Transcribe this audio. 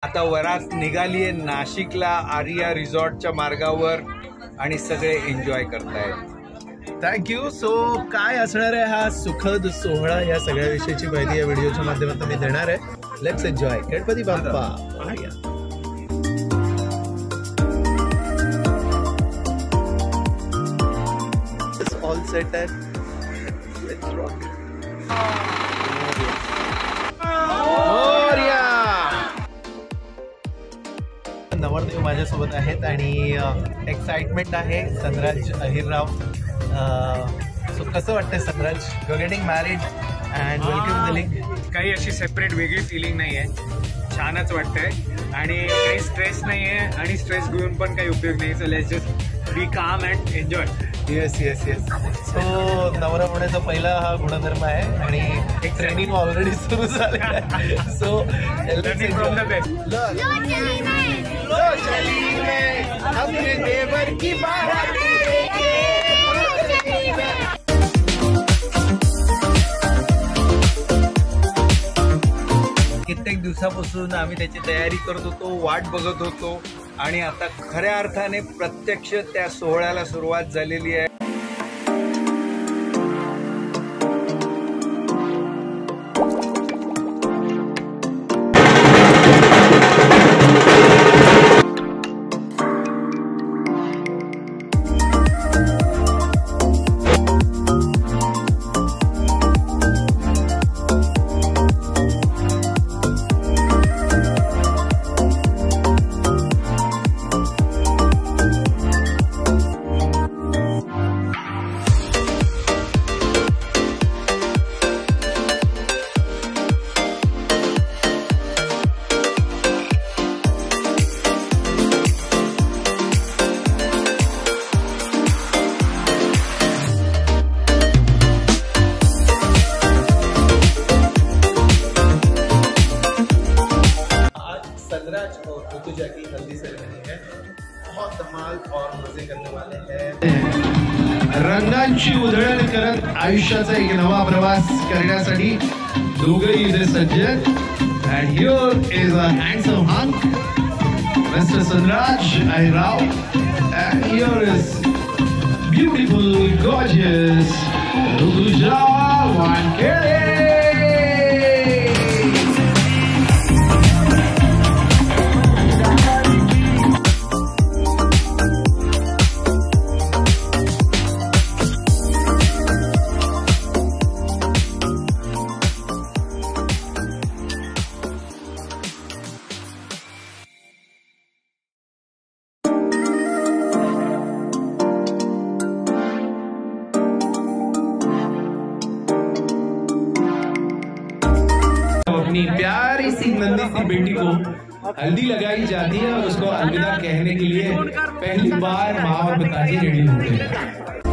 आता वरात निघालीये नाशिकला आर्या रिसॉर्टच्या मार्गावर आणि सगळे एन्जॉय करतायत। थँक्यू। सो काय असणार आहे हा सुखद सोहळा या सगळ्या विषयाची माहिती या व्हिडिओच्या माध्यमातून मी देणार आहे। Let's enjoy. Ganpati Bappa all set आहे। Let's rock. नवरदेव माझ्यासोबत आहेत आणि एक्साइटमेंट आहे। सनराज अहिरराव, सो कसं वाटतंय Sanraj? You are getting married and welcome the link. काही अशी सेपरेट वेगळी फिलिंग नाही आहे, छानच वाटतंय आणि काही स्ट्रेस नाही आहे आणि स्ट्रेस घेऊन पण काही उपयोग नाही। So let's just be calm and enjoy. Yes yes yes. So नवरा होण्याचा पहिला हा गुणधर्म आहे आणि एक ट्रेनिंग ऑलरेडी सुरू झालेलं आहे। So learning from the best. अपने देवर की बारात कित्येक दिवसापासून आम्ही त्याची तयारी करत होतो, वाट बघत होतो आणि आता खऱ्या अर्थाने प्रत्यक्ष त्या सोहळ्याला सुरुवात झालेली आहे। सनराज और ऋतुजा की हल्दी सेरेमनी है। बहुत धमाल और मजे करने वाले हैं। रंगांची उधळण करत आयुष्याचा एक नवा प्रवास करण्यासाठी दोघेही इथे सज्ज आहेत। And here is a handsome hunk, Mr. Sanraj Ahirrao, and here is beautiful, gorgeous Rutuja Wankhede. अपनी प्यारी सी नन्ही सी बेटी को हल्दी लगाई जाती है और उसको अलविदा कहने के लिए पहली बार माँ और पिताजी रेडी होते हैं।